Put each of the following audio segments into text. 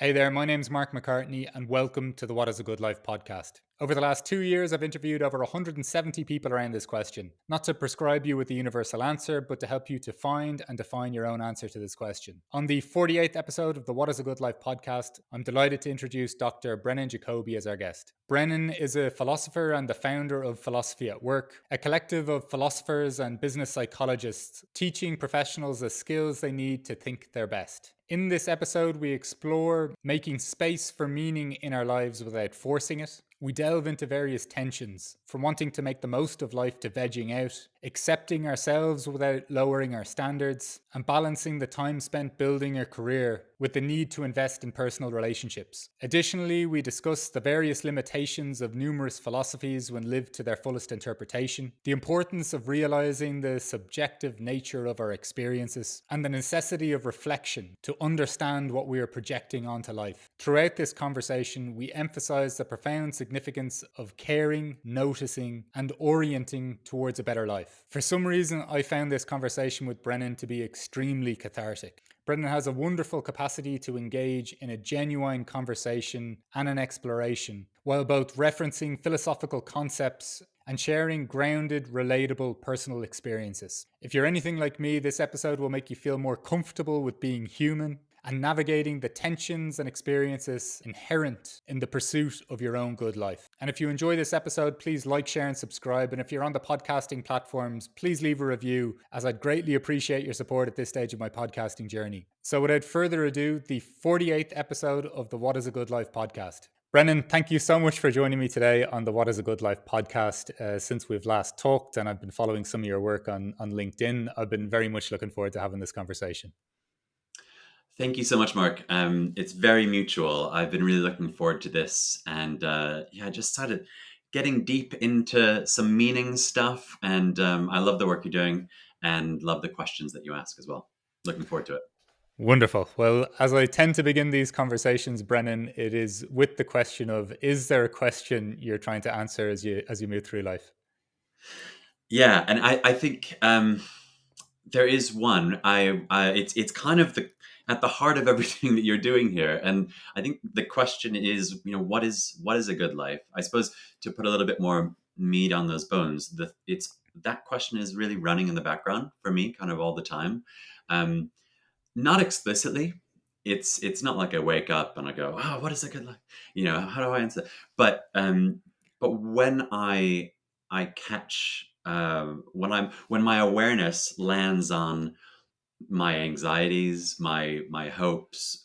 Hey there, my name's Mark McCartney, and welcome to the What is a Good Life podcast. Over the last 2 years, I've interviewed over 170 people around this question, not to prescribe you with the universal answer, but to help you to find and define your own answer to this question. On the 48th episode of the What is a Good Life podcast, I'm delighted to introduce Dr. Brennan Jacoby as our guest. Brennan is a philosopher and the founder of Philosophy at Work, a collective of philosophers and business psychologists teaching professionals the skills they need to think their best. In this episode, we explore making space for meaning in our lives without forcing it. We delve into various tensions, from wanting to make the most of life to vegging out, accepting ourselves without lowering our standards, and balancing the time spent building a career with the need to invest in personal relationships. Additionally, we discuss the various limitations of numerous philosophies when lived to their fullest interpretation, the importance of realizing the subjective nature of our experiences, and the necessity of reflection to understand what we are projecting onto life. Throughout this conversation, we emphasize the profound significance of caring, noticing, and orienting towards a better life. For some reason, I found this conversation with Brennan to be extremely cathartic. Brennan has a wonderful capacity to engage in a genuine conversation and an exploration, while both referencing philosophical concepts and sharing grounded, relatable personal experiences. If you're anything like me, this episode will make you feel more comfortable with being human and navigating the tensions and experiences inherent in the pursuit of your own good life. And if you enjoy this episode, please like, share, and subscribe. And if you're on the podcasting platforms, please leave a review, as I'd greatly appreciate your support at this stage of my podcasting journey. So without further ado, the 48th episode of the What is a Good Life podcast. Brennan, thank you so much for joining me today on the What is a Good Life podcast. Since we've last talked and I've been following some of your work on LinkedIn, I've been very much looking forward to having this conversation. Thank you so much, Mark. It's very mutual. I've been really looking forward to this, and I just started getting deep into some meaning stuff, and I love the work you're doing, and love the questions that you ask as well. Looking forward to it. Wonderful. Well, as I tend to begin these conversations, Brennan, it is with the question of: is there a question you're trying to answer as you move through life? Yeah, and I think there is one. It's kind of the at the heart of everything that you're doing here, and I think the question is, what is a good life? I suppose to put a little bit more meat on those bones, it's that question is really running in the background for me, kind of all the time. Um, Not explicitly. It's not like I wake up and I go, "Oh, what is a good life?" How do I answer? But when I catch when my awareness lands on my anxieties, my hopes,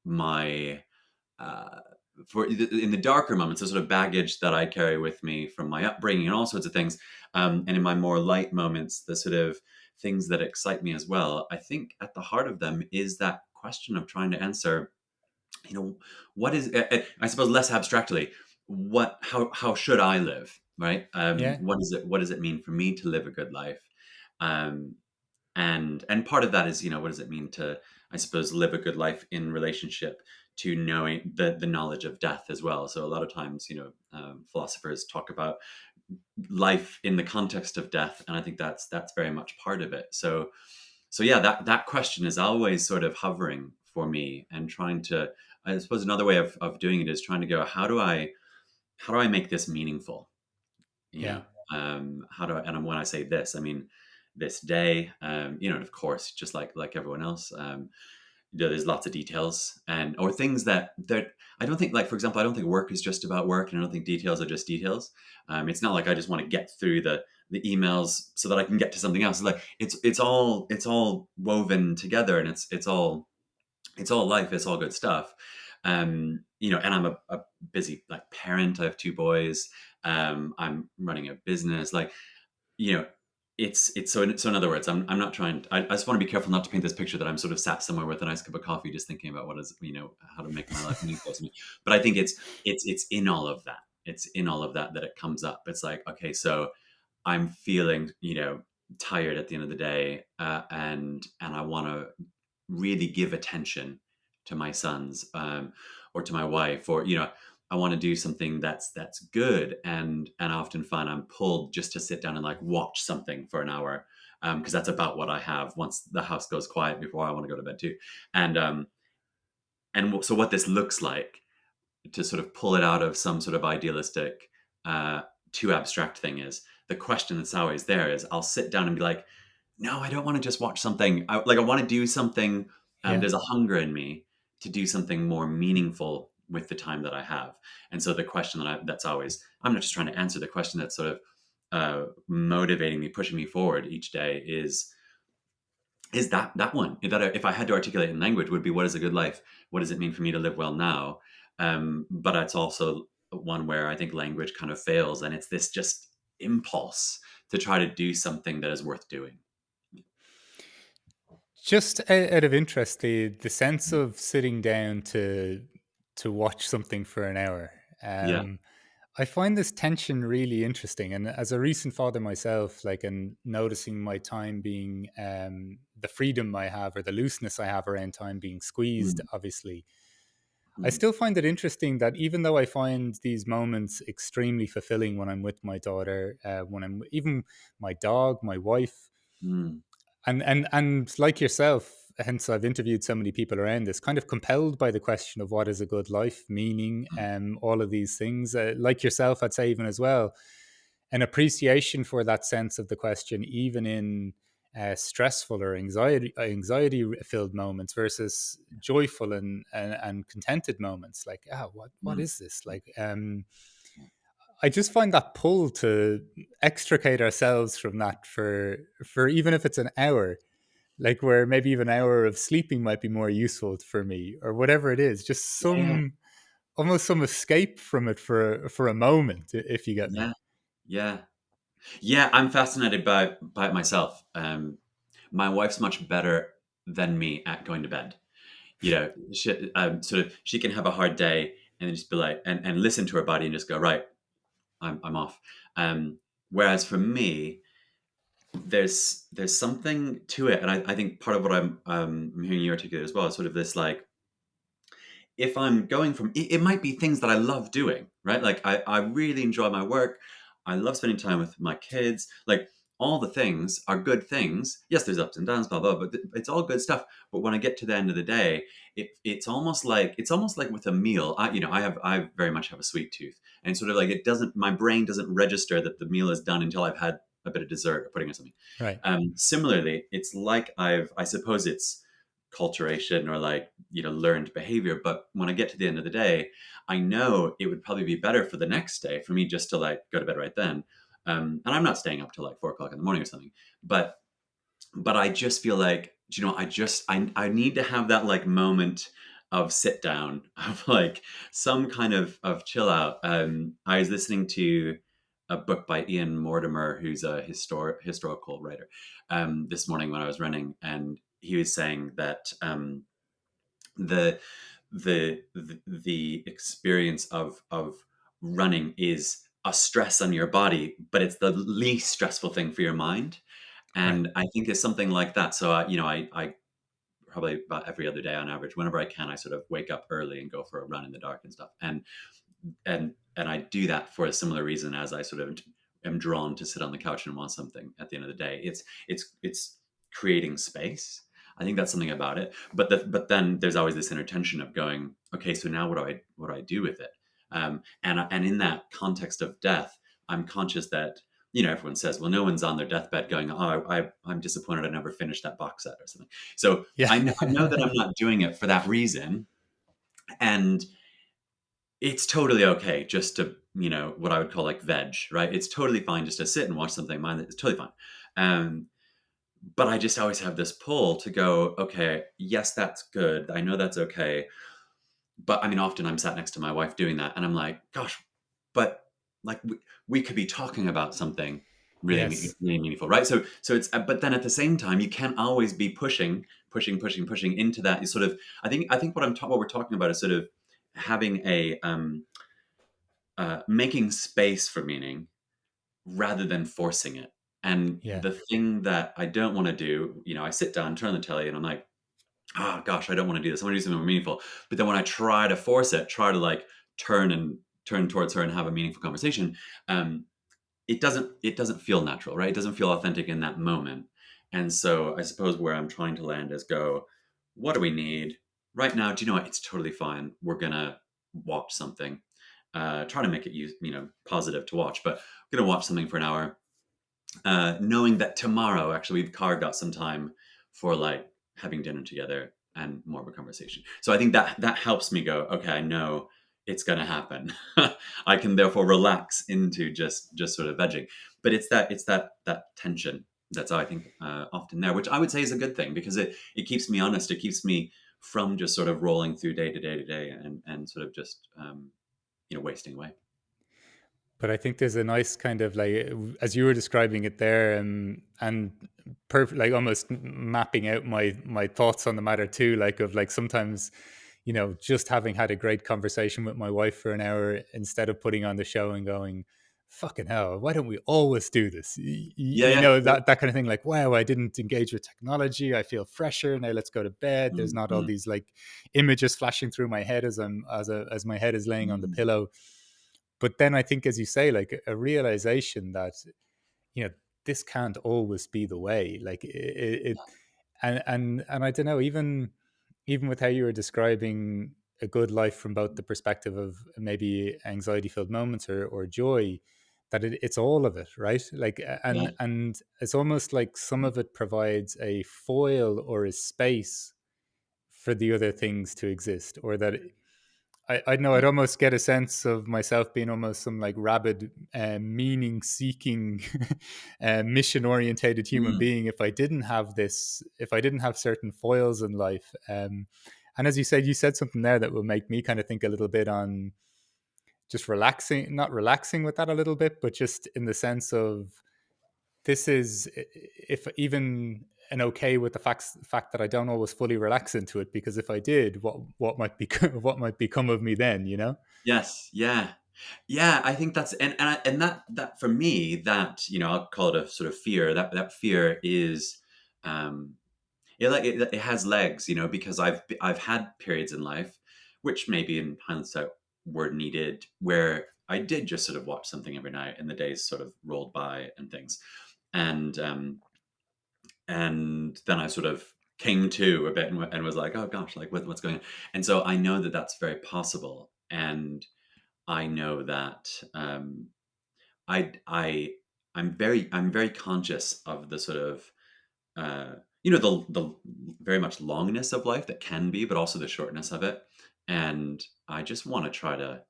my uh, in the darker moments, the sort of baggage that I carry with me from my upbringing and all sorts of things, and in my more light moments, the sort of things that excite me as well. I think at the heart of them is that question of trying to answer, you know, what is, I suppose, less abstractly, how should I live, right? Yeah. What does it mean for me to live a good life? Um, and part of that is, what does it mean to, I suppose, live a good life in relationship to knowing the knowledge of death as well. So a lot of times, philosophers talk about life in the context of death, and I think that's very much part of it. So yeah, that question is always sort of hovering for me, and trying to, I suppose, another way of doing it is trying to go, how do I make this meaningful? you Yeah. know how do I, and when I say this, I mean this day, and of course, just like everyone else, there's lots of details, and or things that I don't think, like, for example, I don't think work is just about work, and I don't think details are just details. It's not like I just want to get through the emails so that I can get to something else. Like, it's all woven together, and it's all life, it's all good stuff. And I'm a busy, like, parent. I have two boys. I'm running a business, like, you know it's so in other words, I'm not trying, I just want to be careful not to paint this picture that I'm sort of sat somewhere with a nice cup of coffee just thinking about how to make my life meaningful to me. But I think it's in all of that, that it comes up. It's like, okay, so I'm feeling, tired at the end of the day, and I want to really give attention to my sons, or to my wife, or I want to do something that's good, and I often find I'm pulled just to sit down and, like, watch something for an hour, because that's about what I have once the house goes quiet before I want to go to bed too. And And so what this looks like, to sort of pull it out of some sort of idealistic, uh, too abstract thing, is the question that's always there is I'll sit down and be like, no, I don't want to just watch something. I want to do something. Yeah. There's a hunger in me to do something more meaningful with the time that I have. And so the question that's always, I'm not just trying to answer the question that's sort of motivating me, pushing me forward each day, is that one that if I had to articulate in language would be, what is a good life? What does it mean for me to live well now? But it's also one where I think language kind of fails, and it's this just impulse to try to do something that is worth doing. Just out of interest, the sense of sitting down to watch something for an hour. Yeah. Um, I find this tension really interesting, and as a recent father myself, like, and noticing my time being the freedom I have or the looseness I have around time being squeezed, Mm, obviously, I mm, still find it interesting that even though I find these moments extremely fulfilling when I'm with my daughter, when I'm even my dog, my wife, mm, and like yourself, hence I've interviewed so many people around this, kind of compelled by the question of what is a good life, meaning, mm, all of these things. Like yourself, I'd say even as well, an appreciation for that sense of the question, even in stressful or anxiety filled moments versus joyful and contented moments. Like, what mm. is this? Like, I just find that pull to extricate ourselves from that for even if it's an hour, like where maybe even an hour of sleeping might be more useful for me or whatever it is, just Yeah, some almost some escape from it for a moment, if you get me. yeah, yeah, yeah. I'm fascinated by it myself. My wife's much better than me at going to bed. She can have a hard day and then just be like, and listen to her body and just go, right, I'm off. Um, Whereas for me, there's something to it, and I think part of what I'm hearing you articulate as well is sort of this, like, if I'm going from it might be things that I love doing, right? Like I really enjoy my work. I love spending time with my kids. Like, all the things are good things. Yes, there's ups and downs, blah blah, but it's all good stuff. But when I get to the end of the day, it's almost like with a meal. I very much have a sweet tooth, and sort of like, it doesn't my brain doesn't register that the meal is done until I've had a bit of dessert or pudding or something. Right. Similarly, it's like I suppose it's culturation or, like, learned behavior, but when I get to the end of the day, I know it would probably be better for the next day for me just to, like, go to bed right then. And I'm not staying up till like 4 o'clock in the morning or something, but I just feel like, I need to have that, like, moment of sit down of, like, some kind of chill out. I was listening to a book by Ian Mortimer, who's a historical writer, this morning when I was running, and he was saying that, the the experience of running is a stress on your body, but it's the least stressful thing for your mind. Right. And I think it's something like that. So I probably about every other day on average, whenever I can, I sort of wake up early and go for a run in the dark and stuff. And I do that for a similar reason, as I sort of am drawn to sit on the couch and want something at the end of the day. It's creating space. I think that's something about it. But then there's always this inner tension of going, okay, so now what do I do with it? And in that context of death, I'm conscious that, everyone says, well, no one's on their deathbed going, oh, I'm disappointed I never finished that box set or something. So Yeah. I know that I'm not doing it for that reason, and it's totally okay just to, what I would call, like, veg, right? It's totally fine just to sit and watch something. Mine, it's totally fine. Um, but I just always have this pull to go, okay, yes, that's good. I know that's okay. But I mean, often I'm sat next to my wife doing that, and I'm like, gosh, but, like, we could be talking about something really, Yes. really meaningful, right? So but then at the same time, you can't always be pushing into that. You sort of, I think what we're talking about is sort of having making space for meaning rather than forcing it. And Yeah. the thing that I don't want to do, I sit down, turn on the telly, and I'm like, oh gosh, I don't want to do this. I want to do something more meaningful. But then when I try to force it, try to, like, turn towards her and have a meaningful conversation, um, it doesn't feel natural, right? It doesn't feel authentic in that moment. And so I suppose where I'm trying to land is go, what do we need? right now, do you know what? It's totally fine. We're gonna watch something. Try to make it positive to watch, but we're gonna watch something for an hour, knowing that tomorrow actually we've carved out some time for like having dinner together and more of a conversation. So I think that that helps me go, okay, I know it's going to happen. I can therefore relax into just sort of vegging. But it's that tension that's I think often there, which I would say is a good thing because it keeps me honest. It keeps me from just sort of rolling through day to day to day and sort of just wasting away. But I think there's a nice kind of like, as you were describing it there, and perfect, like almost mapping out my thoughts on the matter too. Like of like sometimes, just having had a great conversation with my wife for an hour instead of putting on the show and going, "Fucking hell, why don't we always do this?" Yeah, yeah. Yeah. That kind of thing. Like, wow, I didn't engage with technology. I feel fresher now. Let's go to bed. There's Mm, not all mm, these like images flashing through my head as my head is laying on the mm. pillow. But then I think, as you say, like a realization that you know this can't always be the way. Like and I don't know, even with how you were describing a good life from both the perspective of maybe anxiety filled moments or joy, that it's all of it, right? Like Yeah. and it's almost like some of it provides a foil or a space for the other things to exist, or that I know I'd Yeah. almost get a sense of myself being almost some like rabid, meaning seeking, mission orientated human Mm. being if I didn't have this, if I didn't have certain foils in life. And as you said something there that will make me kind of think a little bit on just relaxing, not relaxing with that a little bit, but just in the sense of this is, if even an okay with the fact that I don't always fully relax into it, because if I did, what might be what might become of me then, you know? Yes. Yeah. Yeah. I think that's and that for me that I'll call it a sort of fear. That fear is um it has legs. Because I've had periods in life, which maybe in hindsight were needed, where I did just sort of watch something every night, and the days sort of rolled by and things, and then I sort of came to a bit and was like, oh gosh, like what's going on? And so I know that that's very possible, and I know that I I I'm very conscious of the sort of the very much longness of life that can be, but also the shortness of it, and I just want to try to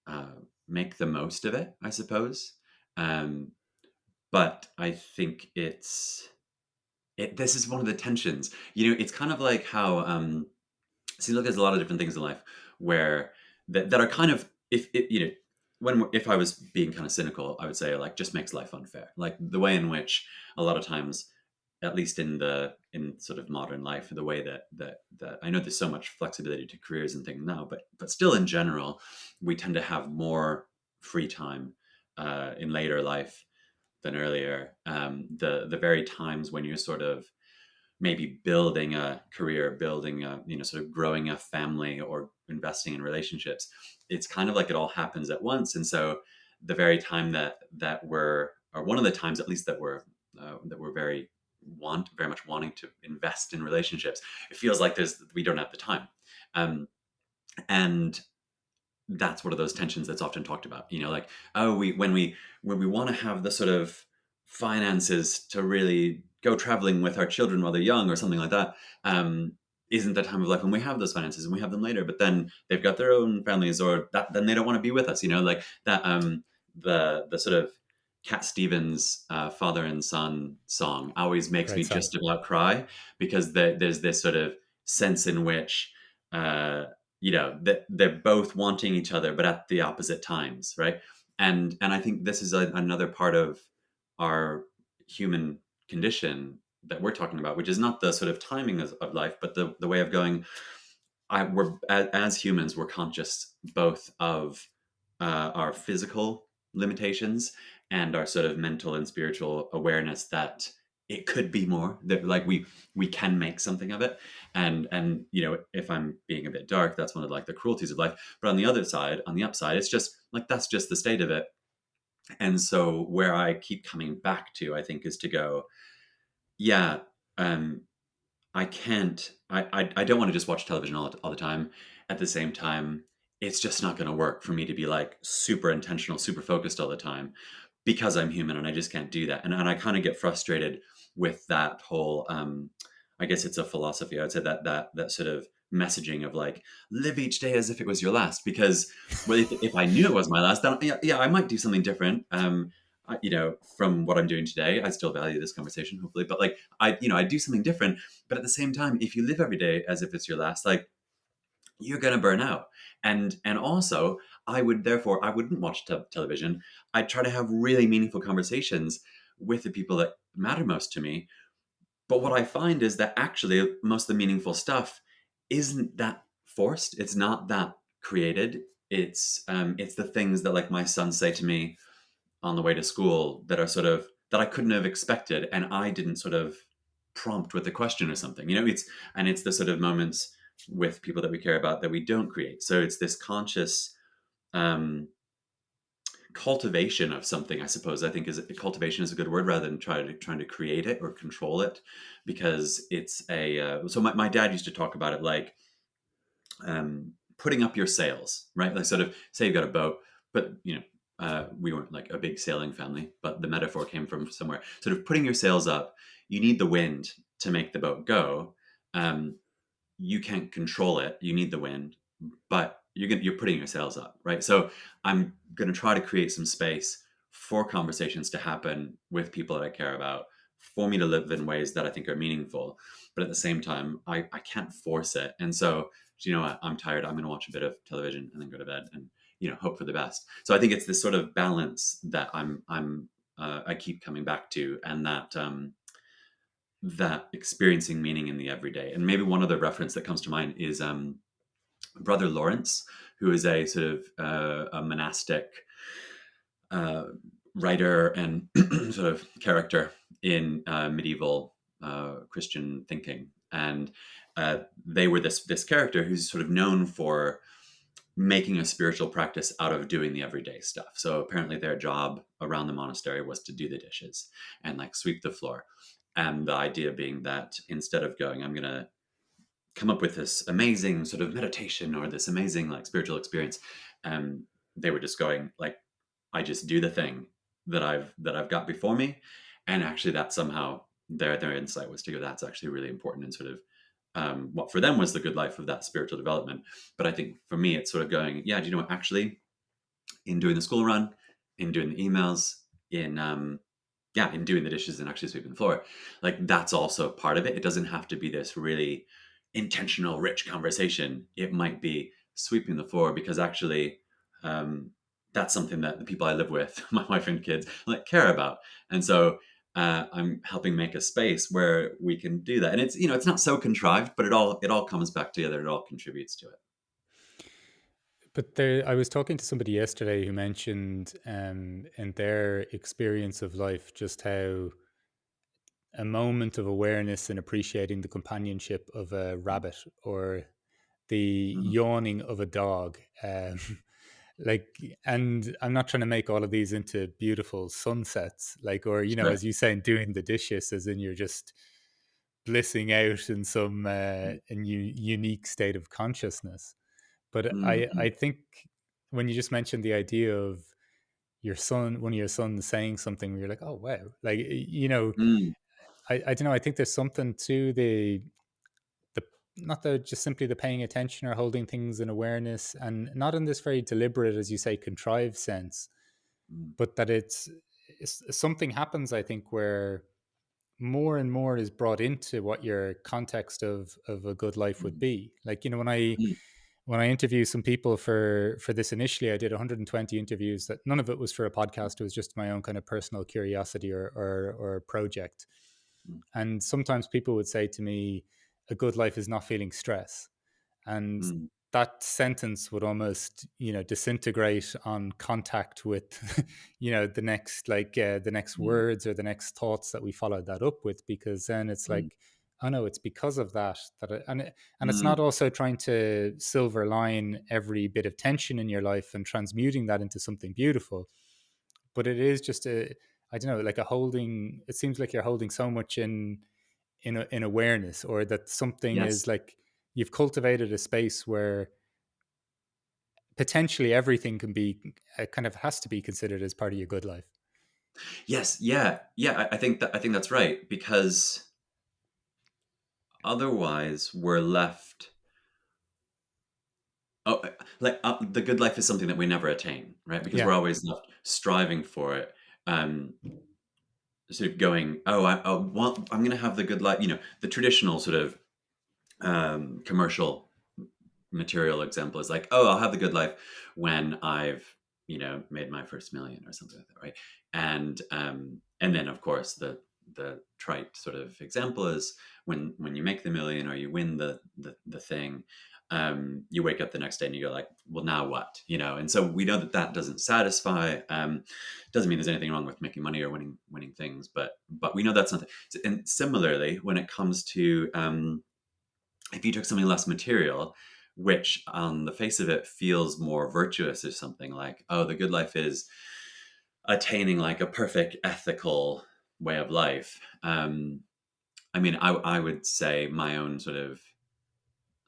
uh, make the most of it, I suppose. Um, but I think this is one of the tensions. It's kind of like how seems like there's a lot of different things in life where that are kind of if it, if I was being kind of cynical, I would say like just makes life unfair. Like the way in which a lot of times, at least in sort of modern life, the way that I know there's so much flexibility to careers and things now, but still in general, we tend to have more free time in later life than earlier. The very times when you're sort of maybe building a career, building a, sort of growing a family or investing in relationships, it's kind of like it all happens at once. And so the very time that we're, or one of the times at least that we're very much wanting to invest in relationships, it feels like we don't have the time. Um, and that's one of those tensions that's often talked about. Like, oh, when we want to have the sort of finances to really go traveling with our children while they're young or something like that, isn't the time of life when we have those finances and we have them later. But then they've got their own families, or that then they don't want to be with us. Like that. The sort of Cat Stevens father and son song always makes me Great song. just about cry because there's this sort of sense in which. That they're both wanting each other but at the opposite times, right? And I think this is another part of our human condition that we're talking about, which is not the sort of timing of life, but the way of going. We're as humans, we're conscious both of our physical limitations and our sort of mental and spiritual awareness that it could be more, that like we can make something of it. And if I'm being a bit dark, that's one of like the cruelties of life. But on the other side, on the upside, it's just like that's just the state of it. And so where I keep coming back to, I think, is to go, yeah, um I can't. I don't want to just watch television all the time. At the same time, it's just not going to work for me to be like super intentional, super focused all the time because I'm human and I just can't do that. And I kind of get frustrated with that whole. I guess it's a philosophy. I would say that sort of messaging of like live each day as if it was your last. Because well, if I knew it was my last, then yeah, I might do something different. From what I'm doing today, I still value this conversation, hopefully. But like, I do something different. But at the same time, if you live every day as if it's your last, like you're going to burn out. And also, I wouldn't watch television. I'd try to have really meaningful conversations with the people that matter most to me. But what I find is that actually most of the meaningful stuff isn't that forced. It's not that created. It's the things that like my sons say to me on the way to school that are sort of that I couldn't have expected, and I didn't sort of prompt with a question or something. It's the sort of moments with people that we care about that we don't create. So it's this conscious um, cultivation of something. I suppose I think is cultivation is a good word rather than trying to create it or control it, because it's a. So my dad used to talk about it like putting up your sails, right? Like sort of say you've got a boat, but we weren't like a big sailing family, but the metaphor came from somewhere. Sort of putting your sails up, you need the wind to make the boat go. Um, you can't control it. You need the wind, but you're putting your sails up, right? So I'm going to try to create some space for conversations to happen with people that I care about, for me to live in ways that I think are meaningful. But at the same time, I can't force it. And so, you know what? I'm tired. I'm going to watch a bit of television and then go to bed and hope for the best. So I think it's this sort of balance that I keep coming back to, and that experiencing meaning in the everyday. And maybe one other reference that comes to mind is Brother Lawrence, who is a sort of a monastic uh, writer and sort of character in medieval Christian thinking. And they were this character who's sort of known for making a spiritual practice out of doing the everyday stuff. So apparently their job around the monastery was to do the dishes and like sweep the floor. And the idea being that instead of going, I'm going to come up with this amazing sort of meditation or this amazing like spiritual experience, they were just going like, I just do the thing that I've got before me. And actually that somehow their insight was to go, that's actually really important and sort of what for them was the good life of that spiritual development. But I think for me, it's sort of going, yeah, do you know what? Actually, in doing the school run, in doing the emails, in doing the dishes and actually sweeping the floor, like that's also part of it. It doesn't have to be this really intentional, rich conversation. It might be sweeping the floor because actually, that's something that the people I live with, my wife and kids, like care about, and so I'm helping make a space where we can do that. And it's not so contrived, but it all comes back together. It all contributes to it. But there, I was talking to somebody yesterday who mentioned, in their experience of life, just how a moment of awareness and appreciating the companionship of a rabbit or the Mm. yawning of a dog. Like, and I'm not trying to make all of these into beautiful sunsets, like, or, Sure. as you saying, doing the dishes, as in you're just blissing out in some unique state of consciousness. But I Mm, think when you just mentioned the idea of one of your sons saying something where you're like, oh, wow, like, mm, I don't know. I think there's something to the not the just simply the paying attention or holding things in awareness, and not in this very deliberate, as you say, contrived sense, mm, but that it's something happens, I think, where more and more is brought into what your context of a good life would mm, be. Like, mm, when I interview some people for this initially, I did 120 interviews. That none of it was for a podcast. It was just my own kind of personal curiosity or project. mm, And sometimes people would say to me, "A good life is not feeling stress." And mm, that sentence would almost disintegrate on contact with the next mm, words or the next thoughts that we followed that up with, because then it's mm, like, oh no, it's because of that and it's not mm, also trying to silver line every bit of tension in your life and transmuting that into something beautiful, but it is just a, I don't know, like a holding. It seems like you're holding so much in in awareness, or that something is Yes. like you've cultivated a space where potentially everything can be kind of has to be considered as part of your good life. Yes. Yeah. Yeah. I think that's right, because otherwise we're left. Oh, the good life is something that we never attain, right? Because Yeah. we're always left striving for it. Um, sort of going, I'm going to have the good life. The traditional sort of commercial material example is like, oh, I'll have the good life when I've made my first million or something like that, right? And then of course the trite sort of example is when you make the million or you win the thing, you wake up the next day and you go like, well, now what? And so we know that that doesn't satisfy. Doesn't mean there's anything wrong with making money or winning things, but we know that's not. And similarly, when it comes to if you took something less material, which on the face of it feels more virtuous or something like, oh, the good life is attaining like a perfect ethical way of life. I mean, I would say my own sort of,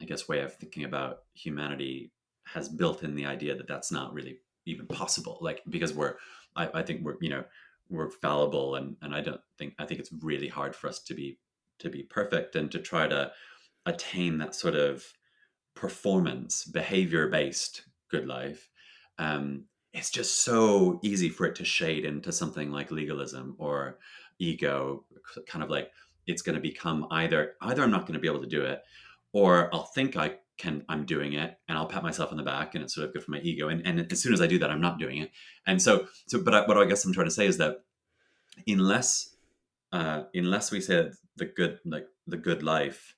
I guess, way of thinking about humanity has built in the idea that that's not really even possible. Like, because I think we're fallible, and I think it's really hard for us to be perfect and to try to attain that sort of performance, behavior based good life. It's just so easy for it to shade into something like legalism or ego, kind of like it's going to become either I'm not going to be able to do it, or I'll think I'm doing it and I'll pat myself on the back and it's sort of good for my ego. And as soon as I do that, I'm not doing it. And what I guess I'm trying to say is that unless, unless we say that the good life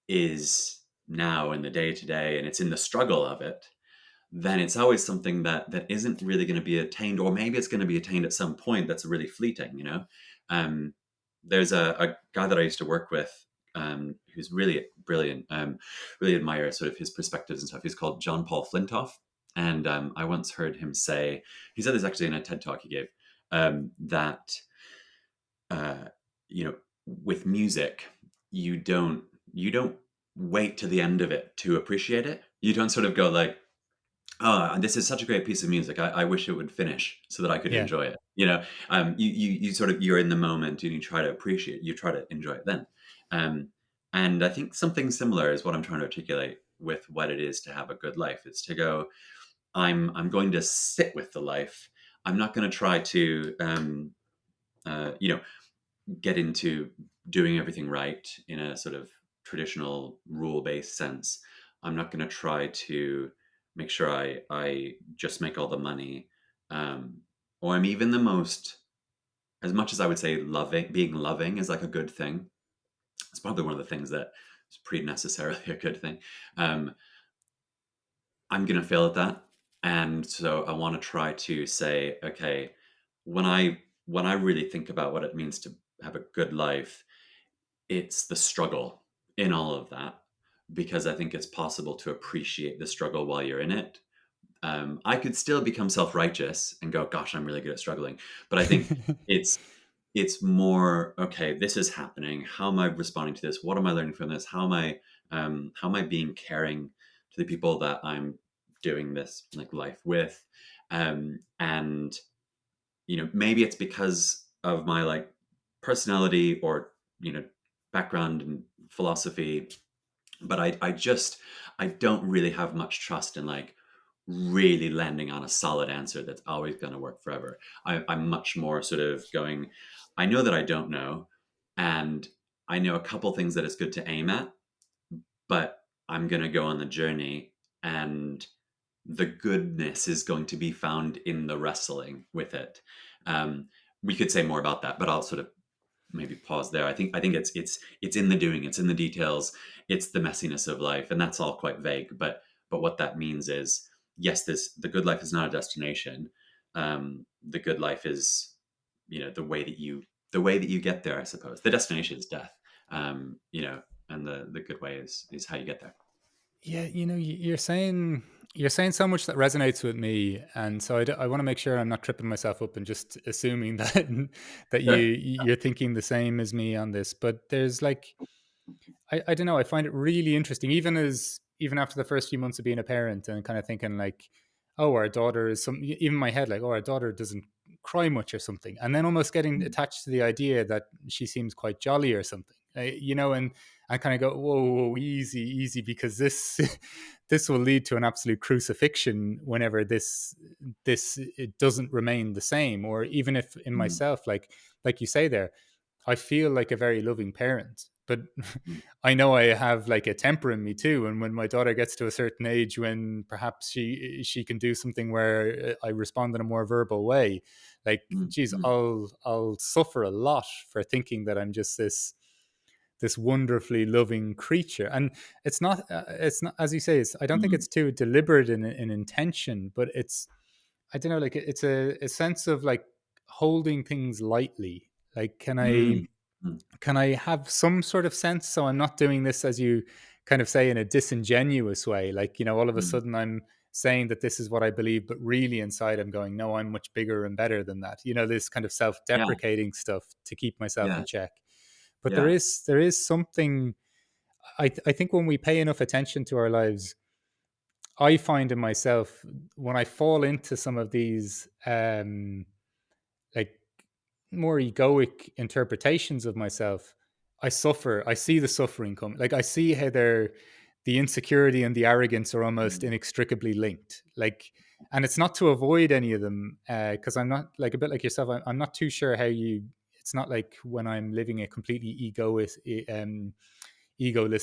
is now in the day to day and it's in the struggle of it, then it's always something that isn't really going to be attained, or maybe it's going to be attained at some point that's really fleeting. um, there's a guy that I used to work with, who's really brilliant. Really admire sort of his perspectives and stuff. He's called John Paul Flintoff, and I once heard him say, he said this actually in a TED talk he gave, that uh, with music, you don't wait to the end of it to appreciate it. You don't sort of go like, "Oh, this is such a great piece of music. I wish it would finish so that I could Yeah. enjoy it." You sort of, you're in the moment and you try to appreciate. You try to enjoy it then. Um, and I think something similar is what I'm trying to articulate with what it is to have a good life. It's to go, I'm going to sit with the life. I'm not going to try to uh, you know get into doing everything right in a sort of traditional rule based sense. I'm not going to try to make sure I just make all the money, or I'm even the most, as much as I would say being loving is like a good thing. It's probably one of the things that is pretty necessarily a good thing. Um, I'm going to fail at that. And so I want to try to say, okay, when I really think about what it means to have a good life, it's the struggle in all of that, because I think it's possible to appreciate the struggle while you're in it. I could still become self-righteous and go, "Gosh, I'm really good at struggling," but I think it's it's more, okay, this is happening. How am I responding to this? What am I learning from this? How am I being caring to the people that I'm doing this like life with? And maybe it's because of my like personality or background in philosophy, but I don't really have much trust in like really landing on a solid answer that's always going to work forever. I'm much more sort of going, I know that I don't know, and I know a couple things that it's good to aim at, but I'm going to go on the journey, and the goodness is going to be found in the wrestling with it. Um, we could say more about that, but I'll sort of maybe pause there. I think it's in the doing, it's in the details, it's the messiness of life, and that's all quite vague. But what that means is, yes, this the good life is not a destination. The good life is, the way that you get there. I suppose the destination is death. And the good way is how you get there. Yeah, you're saying You're saying so much that resonates with me, and so I want to make sure I'm not tripping myself up and just assuming that that you're thinking the same as me on this. But there's like I don't know. I find it really interesting, even after the first few months of being a parent, and kind of thinking like, oh, our daughter is some. Even in my head, like, oh, our daughter doesn't cry much or something, and then almost getting Mm, attached to the idea that she seems quite jolly or something, and I kind of go, whoa, whoa, easy, easy, because this this will lead to an absolute crucifixion whenever this it doesn't remain the same, or even if in mm, myself, like you say there, I feel like a very loving parent, but mm, I know I have like a temper in me too. And when my daughter gets to a certain age, when perhaps she can do something where I respond in a more verbal way, like, mm, geez, mm, I'll suffer a lot for thinking that I'm just this wonderfully loving creature. And it's not, as you say, I don't think mm, it's too deliberate in intention, but I don't know, like it's a sense of like holding things lightly. Like, mm, mm, can I have some sort of sense so I'm not doing this, as you kind of say, in a disingenuous way? Like, all of a mm. sudden I'm saying that this is what I believe, but really inside I'm going, no, I'm much bigger and better than that. This kind of Yeah, self-deprecating stuff to keep myself in yeah, check. But there yeah. is there is something I think when we pay enough attention to our lives, I find in myself when I fall into some of these like more egoic interpretations of myself, I suffer. I see the suffering come. Like, I see how the insecurity and the arrogance are almost Mm, inextricably linked. Like, and it's not to avoid any of them, because I'm not, like, a bit like yourself. I'm not too sure how you. It's not like when I'm living a completely egoless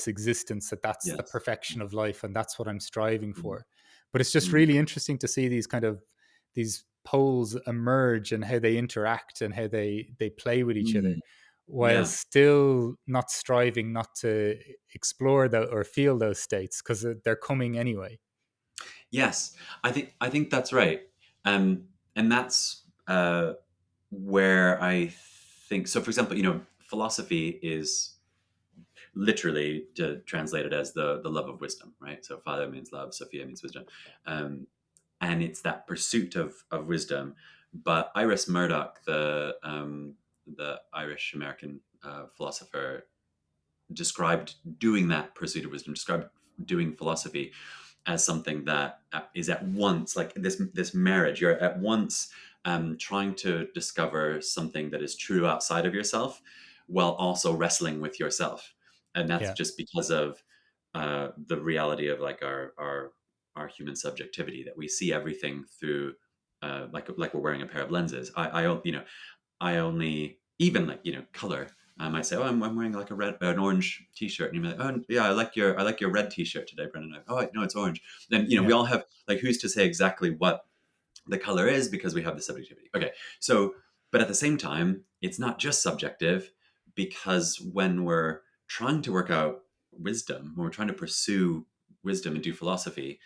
existence that that's the yes. perfection of life and that's what I'm striving Mm, for. But it's just mm, really interesting to see these poles emerge and how they interact and how they play with each other, mm. while Yeah. still not striving not to explore or feel those states, because they're coming anyway. Yes, I think that's right. And that's where I think so. For example, philosophy is literally translated as the love of wisdom, right? So Father means love, Sophia means wisdom, um, and it's that pursuit of wisdom. But Iris Murdoch, the Irish American philosopher, described doing that pursuit of wisdom, described doing philosophy as something that is at once like this marriage. You're at once trying to discover something that is true outside of yourself, while also wrestling with yourself, and that's Yeah, just because of the reality of like our human subjectivity, that we see everything through like we're wearing a pair of lenses. I only even like color. I say, oh, I'm wearing like an orange T-shirt, and you're like, oh yeah, I like your red T-shirt today, Brendan. Like, oh, no, it's orange. Then we yeah, all have like who's to say exactly what the color is because we have the subjectivity. Okay, so but at the same time, it's not just subjective, because when we're trying to work out wisdom, when we're trying to pursue wisdom and do philosophy,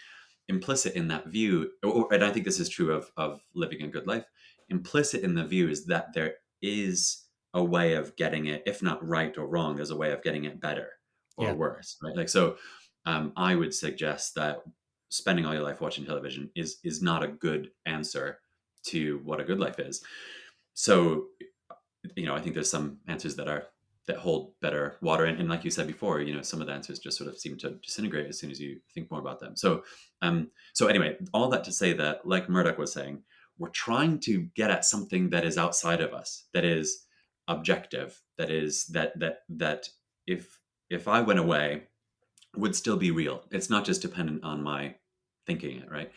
implicit in that view, and I think this is true of living a good life, implicit in the view is that there is a way of getting it, if not right or wrong, there's a way of getting it better or yeah, worse, right? Like, so I would suggest that spending all your life watching television is not a good answer to what a good life is. So I think there's some answers that hold better water, and like you said before, some of the answers just sort of seem to disintegrate as soon as you think more about them. So anyway, all that to say that, like Murdoch was saying, we're trying to get at something that is outside of us, that is objective, that is that if I went away, would still be real. It's not just dependent on my thinking it, right?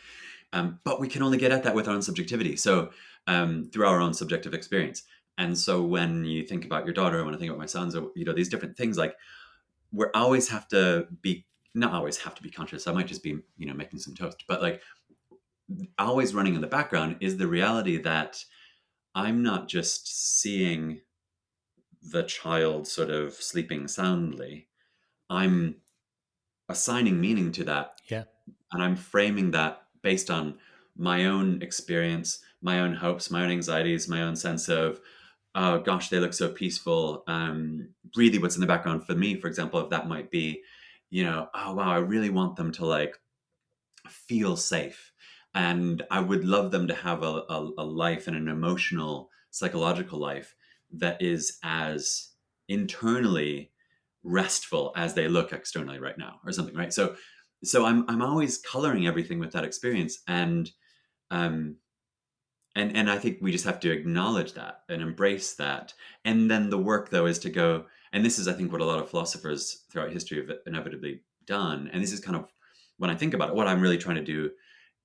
But we can only get at that with our own subjectivity. So through our own subjective experience. And so when you think about your daughter, when I think about my sons, or these different things, like we always have to be not always have to be conscious. I might just be making some toast, but like always running in the background is the reality that I'm not just seeing the child sort of sleeping soundly. I'm assigning meaning to that, yeah, and I'm framing that based on my own experience, my own hopes, my own anxieties, my own sense of, oh gosh, they look so peaceful. Really, what's in the background for me, for example, if that might be, oh wow, I really want them to like feel safe. And I would love them to have a life and an emotional, psychological life that is as internally restful as they look externally right now, or something, right? So I'm always coloring everything with that experience, um, and I think we just have to acknowledge that and embrace that. And then the work, though, is to go. And this is, I think, what a lot of philosophers throughout history have inevitably done. And this is kind of, when I think about it, what I'm really trying to do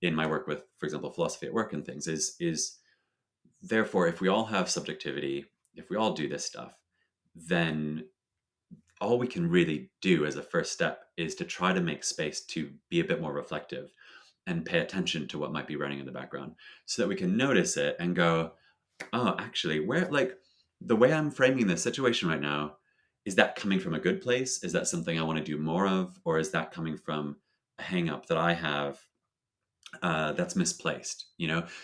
in my work with, for example, philosophy at work and things is therefore, if we all have subjectivity, if we all do this stuff, then all we can really do as a first step is to try to make space to be a bit more reflective and pay attention to what might be running in the background so that we can notice it and go, oh, actually, where, like, the way I'm framing this situation right now, is that coming from a good place? Is that something I want to do more of? Or is that coming from a hang up that I have that's misplaced?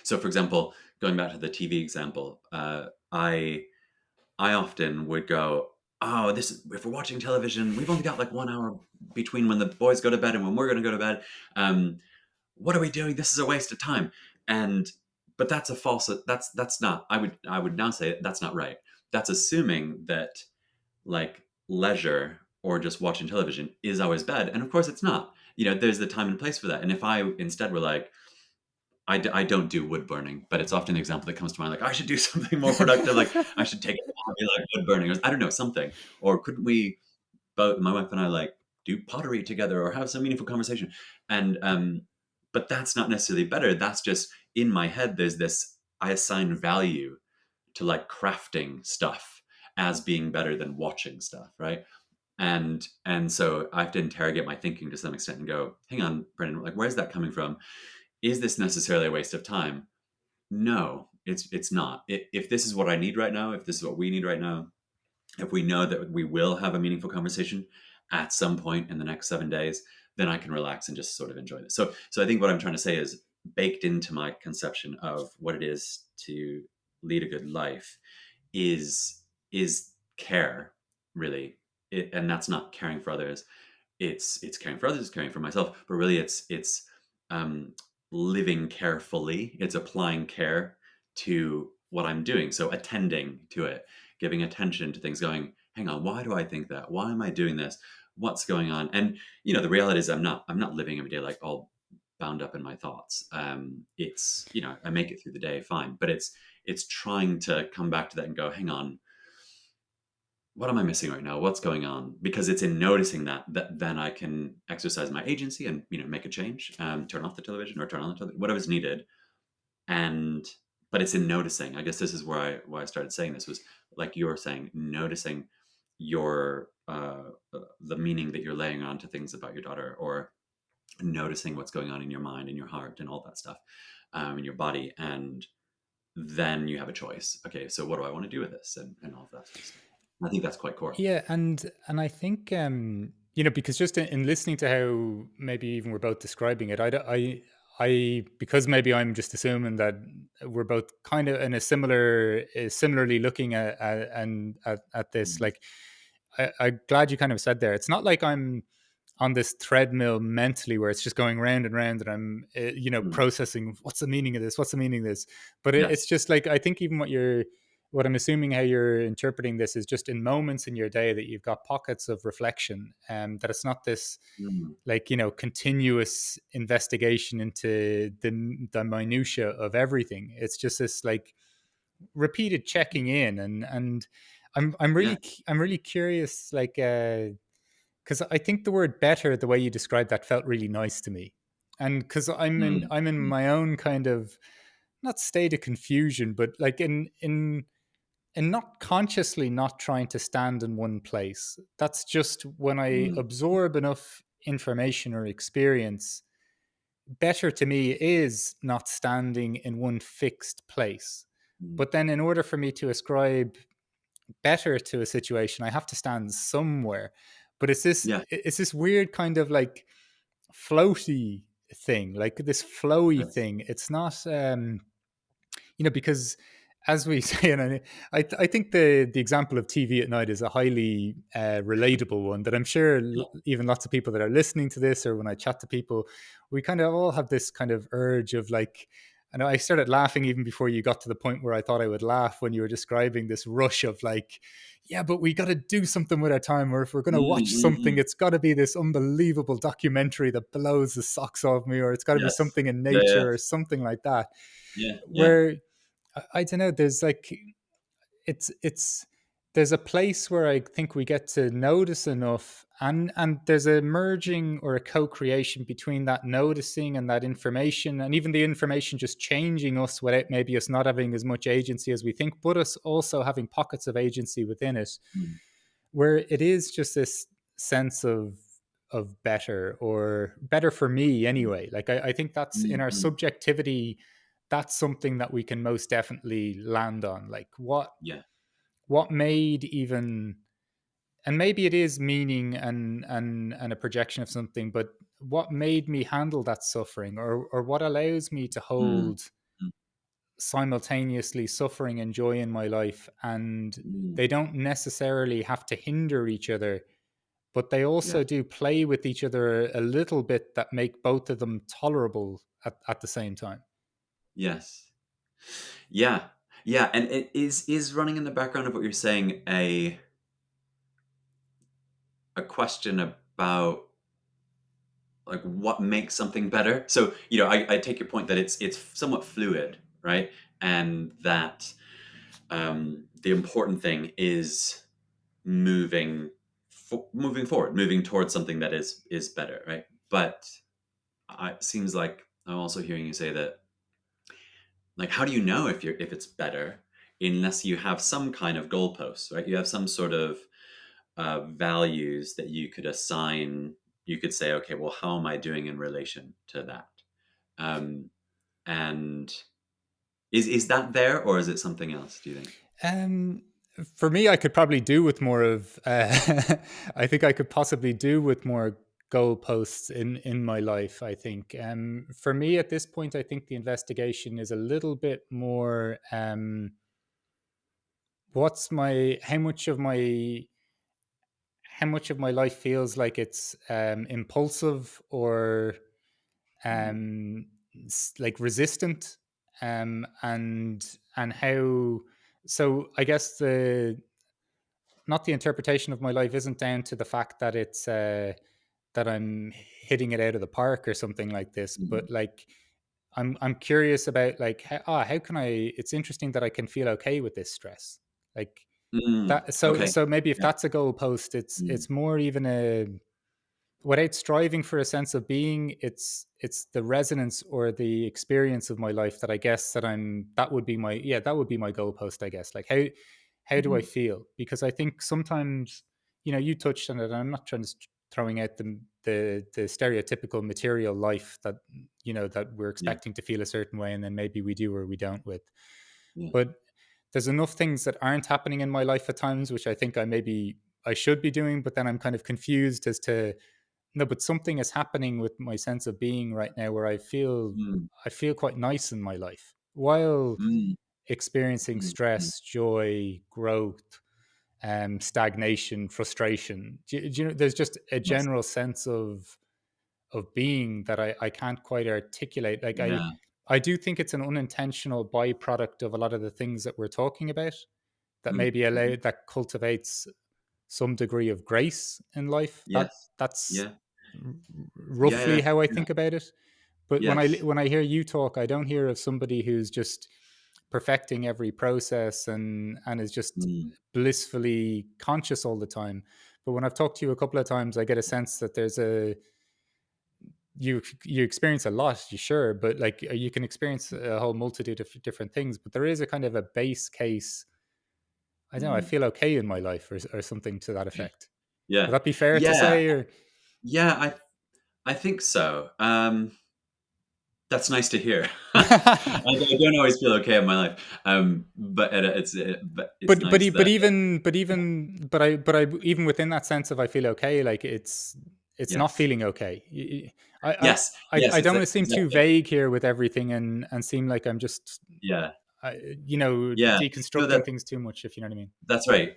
So for example, going back to the TV example, I often would go, oh, if we're watching television, we've only got like 1 hour between when the boys go to bed and when we're going to go to bed. What are we doing? This is a waste of time. And but that's a false. That's not. I would now say that's not right. That's assuming that like leisure or just watching television is always bad, and of course it's not. There's the time and place for that. And if I instead were like, I don't do wood burning, but it's often the example that comes to mind. Like, I should do something more productive. Like, I should take a hobby like wood burning, or I don't know, something. Or couldn't we, both my wife and I, like do pottery together or have some meaningful conversation? And but that's not necessarily better. That's just in my head. There's this. I assign value to like crafting stuff as being better than watching stuff, right? And so I have to interrogate my thinking to some extent and go, hang on, Brennan, like where's that coming from? Is this necessarily a waste of time? No, it's not. If this is what I need right now, if this is what we need right now, if we know that we will have a meaningful conversation at some point in the next 7 days, then I can relax and just sort of enjoy this. So I think what I'm trying to say is baked into my conception of what it is to lead a good life is care, really. And that's not caring for others. It's caring for others, it's caring for myself, but really it's um, living carefully. It's applying care to what I'm doing. So attending to it, giving attention to things, going, hang on, why do I think that? Why am I doing this? What's going on? And the reality is I'm not living every day like all bound up in my thoughts. It's I make it through the day fine, but it's trying to come back to that and go, hang on, what am I missing right now? What's going on? Because it's in noticing that then I can exercise my agency and make a change, turn off the television or turn on the television, whatever's needed. And but it's in noticing. I guess this is why I started saying this was like you were saying, noticing your the meaning that you're laying onto things about your daughter, or noticing what's going on in your mind and your heart and all that stuff, in your body, and then you have a choice. Okay, so what do I want to do with this, and all of that sort of stuff. I think that's quite core. Yeah, and I think because just in listening to how maybe even we're both describing it, I because maybe I'm just assuming that we're both kind of in a similarly looking at this. Mhm. Like, I'm glad you kind of said there. It's not like I'm on this treadmill mentally where it's just going round and round and I'm Mm. processing what's the meaning of this, what's the meaning of this. But it's Yes. just like, I think even what I'm assuming how you're interpreting this is just in moments in your day that you've got pockets of reflection, and that it's not this Mm. like continuous investigation into the minutia of everything. It's just this like repeated checking in, and Yeah. I'm really curious, like because I think the word better, the way you described that, felt really nice to me. And because Mm. I'm in Mm. my own kind of, not state of confusion, but like in not consciously not trying to stand in one place. That's just when I Mm. absorb enough information or experience, better to me is not standing in one fixed place. Mm. But then in order for me to ascribe better to a situation, I have to stand somewhere. But Yeah. it's this weird kind of like floaty thing, like this flowy Yes. thing. It's not because as we say, and I think the example of TV at night is a highly relatable one that I'm sure Yeah. even lots of people that are listening to this, or when I chat to people, we kind of all have this kind of urge of like, I know I started laughing even before you got to the point where I thought I would laugh when you were describing this rush of like, yeah, but we got to do something with our time, or if we're going to Mm, watch mm, something, mm. it's got to be this unbelievable documentary that blows the socks off me, or it's got to be Yes. something in Yeah, yeah, nature or something like that. yeah, yeah. Where I don't know, there's like it's there's a place where I think we get to notice enough, and there's a merging or a co-creation between that noticing and that information, and even the information just changing us without maybe us not having as much agency as we think, but us also having pockets of agency within it, Mm, where it is just this sense of better, or better for me mm, anyway. Like I think that's in mm, our mm. subjectivity, that's something that we can most definitely land on. Like Yeah. what made even, and maybe it is meaning and a projection of something, but what made me handle that suffering, or what allows me to Mm, hold mm, simultaneously suffering and joy in my life, and mm. they don't necessarily have to hinder each other, but they Yeah. also do play with each other a little bit that make both of them tolerable at the same time. Yes. Yeah. Yeah, and it is running in the background of what you're saying a question about like what makes something better. So, I take your point that it's somewhat fluid, right? And that the important thing is moving forward, moving towards something that is better, right? But it seems like I'm also hearing you say that, like, how do you know if it's better unless you have some kind of goalposts, right? You have some sort of values that you could assign. You could say, okay, well, how am I doing in relation to that? Um, and is that there, or is it something else? Do you think? Um, for me, I could probably do with more of. I think I could possibly do with more goalposts in my life. I think. For me, at this point, I think the investigation is a little bit more. What's my how much of my life feels like it's impulsive, or Mm, um, like resistant, and how. So I guess the not the interpretation of my life isn't down to the fact that it's that I'm hitting it out of the park or something like this, mm, but like I'm curious about like how can I? It's interesting that I can feel okay with this stress, like that. So okay. so maybe if Yeah. that's a goalpost, Mm, it's more even a, without striving for a sense of being, it's the resonance or the experience of my life that I guess that I'm that would be my, yeah, that would be my goalpost, I guess. Like how do I mhm. feel? Because I think sometimes, you touched on it, and I'm not trying to throwing out the stereotypical material life that that we're Yeah. expecting to feel a certain way, and then maybe we do or we don't with. Yeah. But there's enough things that aren't happening in my life at times, which I think I should be doing, but then I'm kind of confused as to, no, but something is happening with my sense of being right now where Mm, I feel quite nice in my life while mm, experiencing mm, mm. stress, joy, growth, stagnation, frustration. Do you know, there's just a Yes. general sense of being that I can't quite articulate. Like Yeah. I do think it's an unintentional byproduct of a lot of the things that we're talking about, that Mm, maybe mhm. that cultivates some degree of grace in life. Yes. That's Yeah. r- Yeah, roughly yeah, how I yeah. think about it. But Yes. when I hear you talk, I don't hear of somebody who's just perfecting every process and is just Mm, blissfully conscious all the time. But when I've talked to you a couple of times, I get a sense that there's a you experience a lot, you sure, but like you can experience a whole multitude of different things. But there is a kind of a base case. I don't know. I mm. feel okay in my life, or something to that effect. Would Yeah. that be fair to Yeah. say? Or Yeah, I think so. That's nice to hear. I don't always feel okay in my life, but it's nice that but I even within that sense of I feel okay, like it's not yes. feeling okay. I Yes, yes, I don't want to seem too exactly. vague here with everything, and seem like I'm just Yeah. Yeah. No, deconstructing things too much, if you know what I mean. that's right.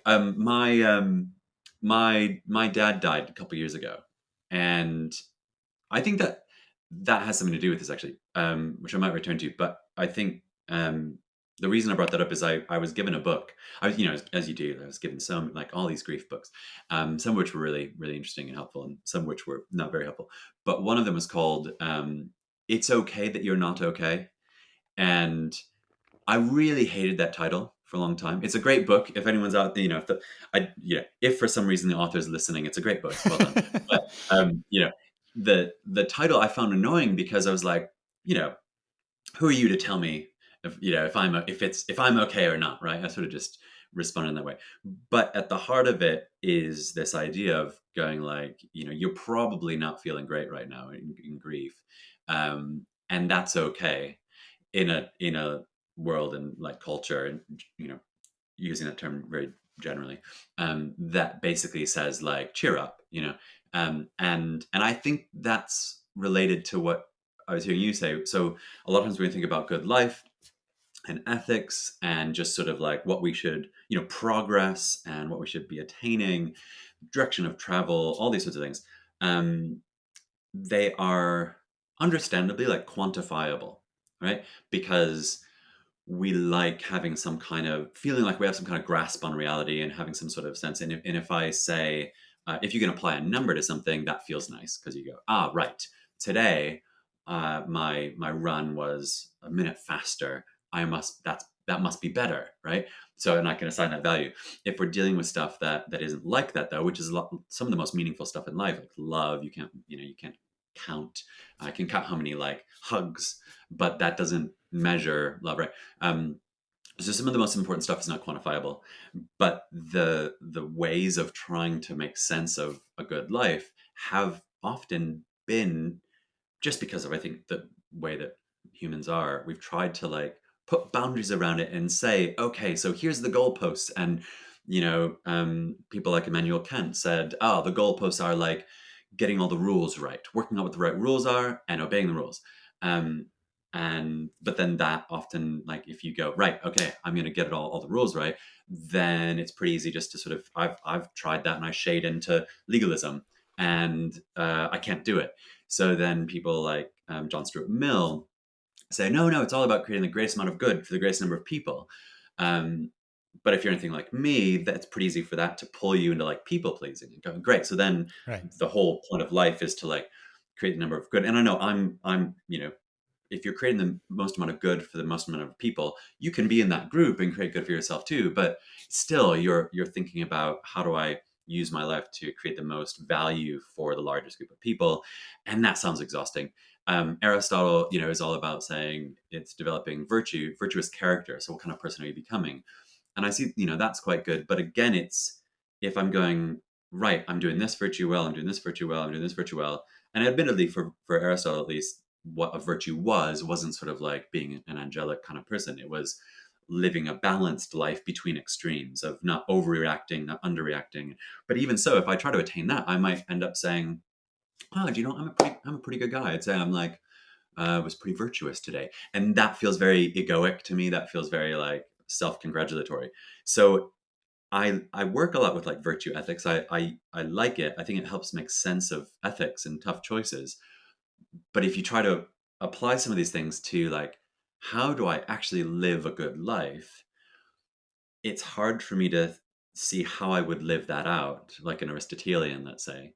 My dad died a couple years ago, and I think that that has something to do with this actually, which I might return to. But I think the reason I brought that up is I was given a book. I was, as you do, I was given some like all these grief books, some of which were really really interesting and helpful, and some of which were not very helpful. But one of them was called "It's Okay That You're Not Okay," and I really hated that title for a long time. It's a great book. If anyone's out there, if for some reason the author is listening, it's a great book. Well done. But the title I found annoying because I was like, you know, who are you to tell me if I'm okay or not, right? I sort of just responded in that way. But at the heart of it is this idea of going like, you're probably not feeling great right now in grief, and that's okay in a world and like culture and using that term very generally, that basically says like cheer up, and I think that's related to what I was hearing you say. So a lot of times when we think about good life and ethics and just sort of like what we should, progress and what we should be attaining, direction of travel, all these sorts of things, um, they are understandably like quantifiable, right? Because we like having some kind of feeling like we have some kind of grasp on reality and having some sort of sense. And if I say, if you can apply a number to something, that feels nice because you go, right, today my run was a minute faster. That must be better, right? So, and I can assign that value. If we're dealing with stuff that isn't like that, though, which is some of the most meaningful stuff in life, like love, you can't count. I can count how many like hugs, but that doesn't measure love, right? Um, so some of the most important stuff is not quantifiable, but the ways of trying to make sense of a good life have often been just because of, I think, the way that humans are. We've tried to like put boundaries around it and say, okay, so here's the goalposts. And people like Immanuel Kant said, oh, the goalposts are like getting all the rules right, working out what the right rules are and obeying the rules. um, and but then that often, like, if you go right, okay, I'm going to get it all the rules right, then it's pretty easy just to sort of, I've tried that and I shade into legalism, and I can't do it. So then people like John Stuart Mill say, no, no, it's all about creating the greatest amount of good for the greatest number of people. Um, but if you're anything like me, that's pretty easy for that to pull you into like people pleasing and going, great. So then Right. the whole point of life is to like create the number of good. And I know I'm if you're creating the most amount of good for the most amount of people, you can be in that group and create good for yourself too. But still, you're thinking about, how do I use my life to create the most value for the largest group of people? And that sounds exhausting. Aristotle, is all about saying it's developing virtuous character. So what kind of person are you becoming? And I see, that's quite good. But again, it's, if I'm going, right, I'm doing this virtue well, I'm doing this virtue well, I'm doing this virtue well. And admittedly, for Aristotle at least, what a virtue wasn't sort of like being an angelic kind of person. It was living a balanced life between extremes of not overreacting, not underreacting. But even so, if I try to attain that, I might end up saying, oh, do you know, I'm a pretty good guy. I'd say I'm like, was pretty virtuous today. And that feels very egoic to me. That feels very like self-congratulatory. So I work a lot with like virtue ethics. I like it. I think it helps make sense of ethics and tough choices. But if you try to apply some of these things to like, how do I actually live a good life? It's hard for me to see how I would live that out, like an Aristotelian, let's say,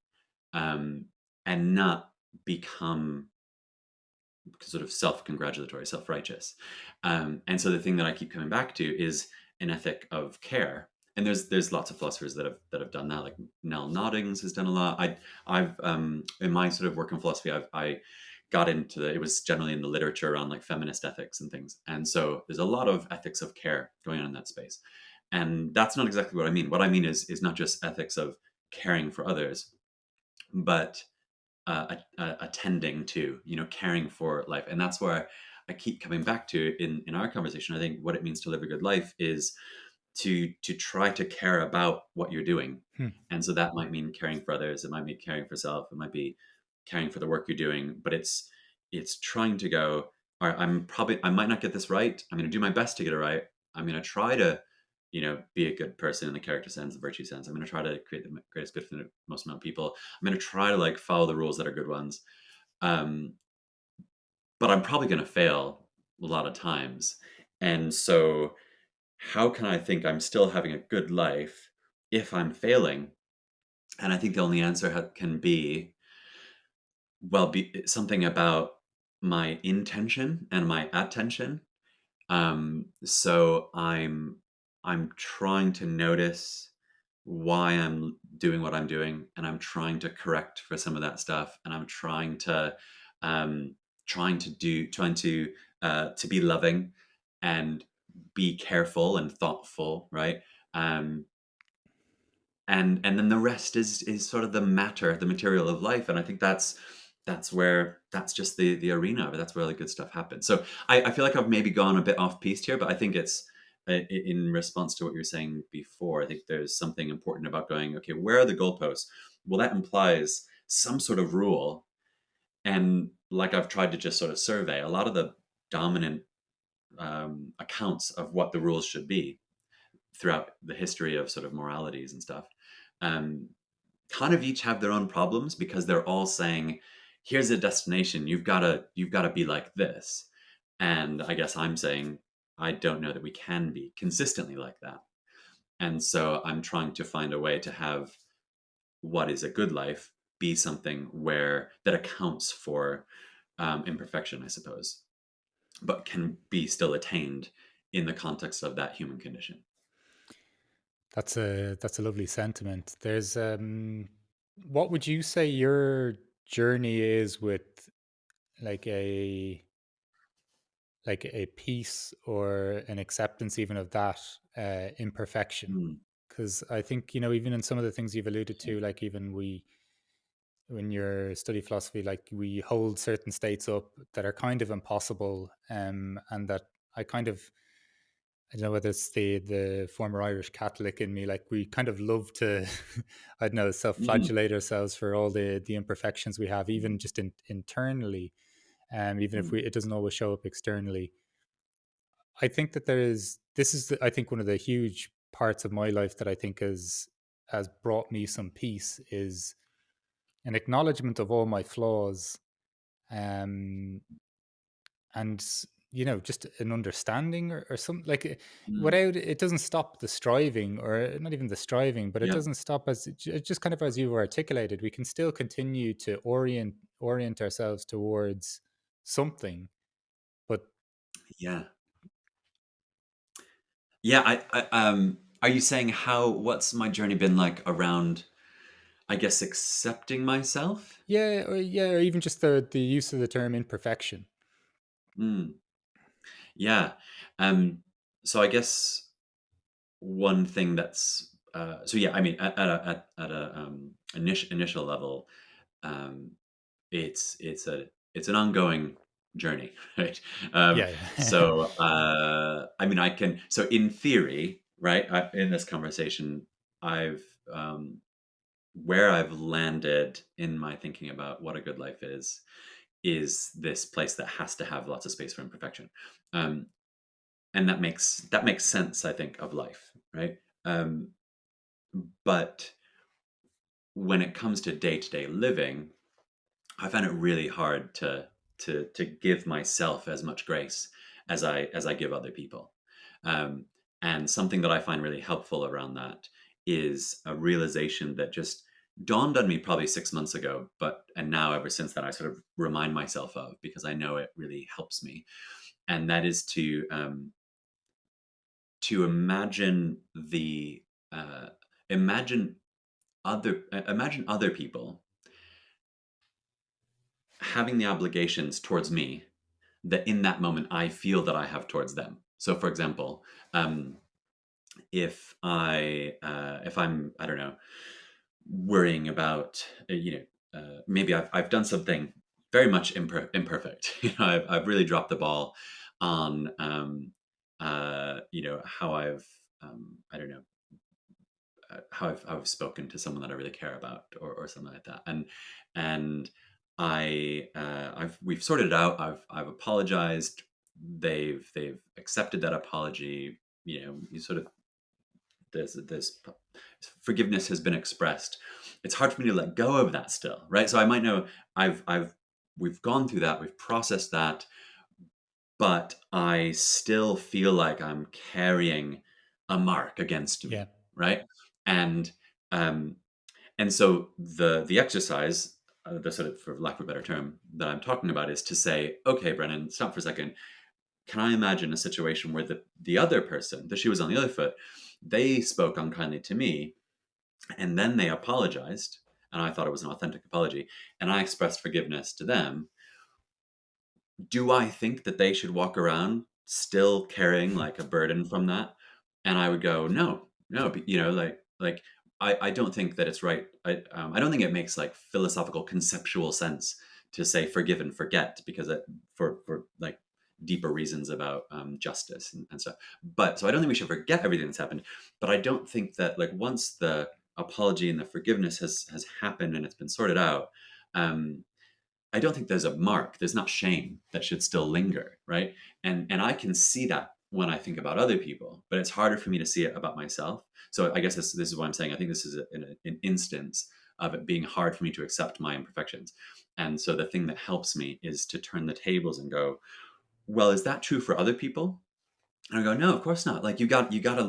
um, and not become sort of self-congratulatory, self-righteous. And so the thing that I keep coming back to is an ethic of care. And there's lots of philosophers that have done that. Like Nell Noddings has done a lot. I've in my sort of work in philosophy, I got into it was generally in the literature around like feminist ethics and things. And so there's a lot of ethics of care going on in that space. And that's not exactly what I mean. What I mean is not just ethics of caring for others, but attending to, caring for life. And that's where I keep coming back to in our conversation. I think what it means to live a good life is to try to care about what you're doing. Hmm. And so that might mean caring for others. It might be caring for self. It might be caring for the work you're doing. But it's trying to go, all right, I might not get this right. I'm going to do my best to get it right. I'm going to try to, be a good person in the character sense, the virtue sense. I'm going to try to create the greatest good for the most amount of people. I'm going to try to like follow the rules that are good ones. Um, but I'm probably going to fail a lot of times. And so, how can I think I'm still having a good life if I'm failing? And I think the only answer can be, well, something about my intention and my attention. So I'm trying to notice why I'm doing what I'm doing, and I'm trying to correct for some of that stuff, and I'm um, trying to be loving and be careful and thoughtful, right? Um, and then the rest is sort of the matter, the material of life, and I think that's just the arena of it. That's where all the good stuff happens. So I feel like I've maybe gone a bit off piste here, but I think it's in response to what you were saying before. I think there's something important about going, okay, where are the goalposts? Well, that implies some sort of rule, and like I've tried to just sort of survey a lot of the dominant accounts of what the rules should be throughout the history of sort of moralities and stuff. Um, Kind of each have their own problems because they're all saying, here's a destination, you've got to be like this. And I guess I'm saying I don't know that we can be consistently like that. And so I'm trying to find a way to have what is a good life be something where that accounts for imperfection, I suppose, but can be still attained in the context of that human condition. That's a lovely sentiment. There's what would you say your journey is with like a peace or an acceptance even of that imperfection? Mm, Because I think, even in some of the things you've alluded to, like even we when you're study philosophy, like we hold certain states up that are kind of impossible, and that I kind of I don't know whether it's the former Irish Catholic in me. Like we kind of love to, I don't know, mhm, self-flagellate ourselves for all the imperfections we have, even just internally. Even if mm, it doesn't always show up externally. I think that this is I think one of the huge parts of my life that I think has brought me some peace is an acknowledgement of all my flaws, um, and just an understanding, or some like mm. without it doesn't stop the striving, or not even the striving, but it Yeah, doesn't stop as just kind of as you've articulated. We can still continue to orient ourselves towards something, but yeah. Yeah, are you saying what's my journey been like around, I guess, accepting myself? yeah, or even just the use of the term imperfection. Mm, yeah. Um, so I guess one thing so yeah, I mean, at a initial level, um, it's an ongoing journey, right? Yeah, yeah. So I mean, so in theory, right, in this conversation, I've where I've landed in my thinking about what a good life is this place that has to have lots of space for imperfection, um, and that makes sense, I think, of life, right? Um, but when it comes to day to day living, I find it really hard to give myself as much grace as I give other people. Um, and something that I find really helpful around that is a realization that just dawned on me probably 6 months ago, and now ever since then I sort of remind myself of, because I know it really helps me, and that is to uh, imagine imagine other people having the obligations towards me that in that moment I feel that I have towards them. So, for example, um, if I'm, I don't know, worrying about maybe I've done something very much imperfect. I've really dropped the ball on how I don't know, how I've spoken to someone that I really care about, or something like that, and we've sorted it out. I've apologized. They've accepted that apology. You sort of this forgiveness has been expressed. It's hard for me to let go of that still, right? So I might know we've gone through that, we've processed that, but I still feel like I'm carrying a mark against Yeah. me, right? And um, and so the exercise, the sort of, for lack of a better term, that I'm talking about is to say, okay, Brennan, stop for a second. Can I imagine a situation where the other person, the shoe was on the other foot, they spoke unkindly to me, and then they apologized, and I thought it was an authentic apology, and I expressed forgiveness to them. Do I think that they should walk around still carrying like a burden from that? And I would go, no, no, like I don't think that it's right. I don't think it makes like philosophical conceptual sense to say forgive and forget, because for like deeper reasons about justice and stuff. But so I don't think we should forget everything that's happened. But I don't think that like once the apology and the forgiveness has happened and it's been sorted out, um, I don't think there's a mark. There's not shame that should still linger, right? And I can see that when I think about other people, but it's harder for me to see it about myself. So I guess this is what I'm saying. I think this is an instance of it being hard for me to accept my imperfections. And so the thing that helps me is to turn the tables and go, well, is that true for other people? And I go, no, of course not. Like you gotta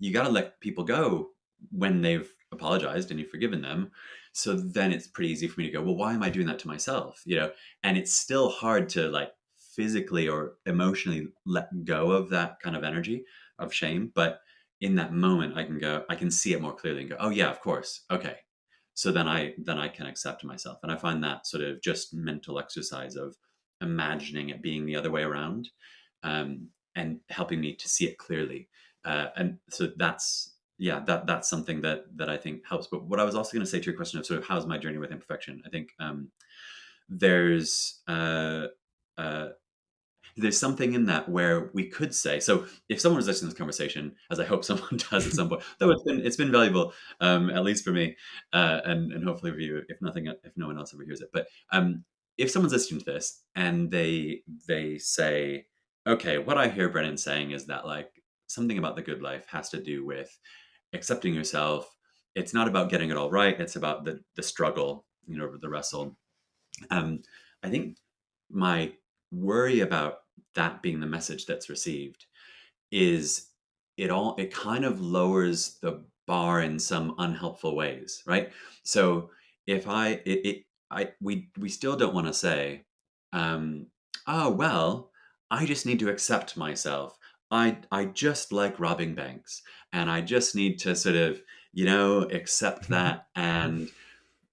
let people go when they've apologized and you've forgiven them. So then it's pretty easy for me to go, well, why am I doing that to myself? And it's still hard to like physically or emotionally let go of that kind of energy of shame. But in that moment, I can see it more clearly and go, oh yeah, of course. Okay. So then I can accept myself. And I find that sort of just mental exercise of imagining it being the other way around. And helping me to see it clearly. And so that's something that I think helps. But what I was also going to say to your question of sort of how's my journey with imperfection, I think there's uh, uh, there's something in that where we could say, so if someone was listening to this conversation, as I hope someone does at some point, though it's been valuable, at least for me, and hopefully for you, if nothing, if no one else ever hears it. But if someone's listening to this and they say, okay, what I hear Brennan saying is that like something about the good life has to do with accepting yourself. It's not about getting it all right. It's about the struggle, the wrestle. um, I think my worry about that being the message that's received is it kind of lowers the bar in some unhelpful ways, right? So if we still don't want to say, um, oh well, I just need to accept myself. I just like robbing banks, and I just need to sort of accept that. And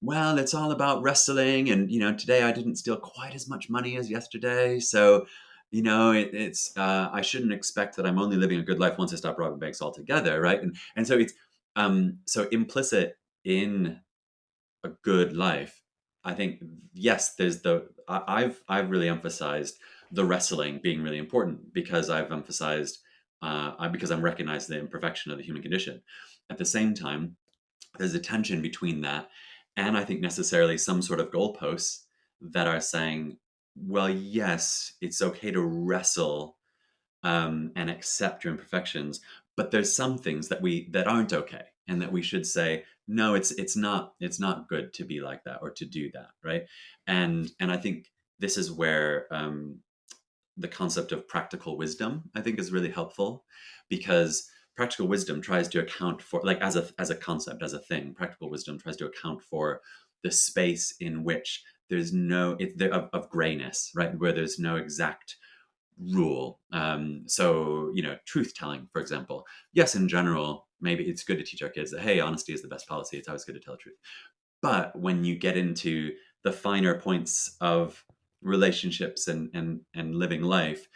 well, it's all about wrestling, and today I didn't steal quite as much money as yesterday, so it's I shouldn't expect that I'm only living a good life once I stop robbing banks altogether, right? And so it's so implicit in a good life. I think yes, there's I've really emphasized the wrestling being really important, because I've emphasized because I'm recognized the imperfection of the human condition. At the same time, there's a tension between that and I think necessarily some sort of goalposts that are saying, well, yes, it's okay to wrestle and accept your imperfections, but there's some things that aren't okay, and that we should say, no, it's not good to be like that or to do that, right? And I think this is where the concept of practical wisdom, I think, is really helpful, because practical wisdom tries to account for, like, as a concept, as a thing, practical wisdom tries to account for the space in which there's no of grayness, right, where there's no exact rule. So truth telling, for example, yes, in general, maybe it's good to teach our kids that, hey, honesty is the best policy. It's always good to tell the truth. But when you get into the finer points of relationships and living life,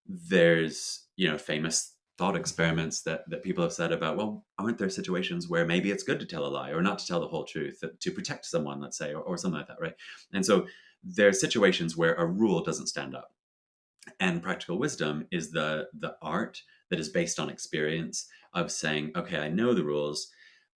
there's famous thought experiments that people have said about, well, aren't there situations where maybe it's good to tell a lie or not to tell the whole truth to protect someone, let's say, or something like that, right? And so there are situations where a rule doesn't stand up, and practical wisdom is the art that is based on experience, of saying, okay, I know the rules,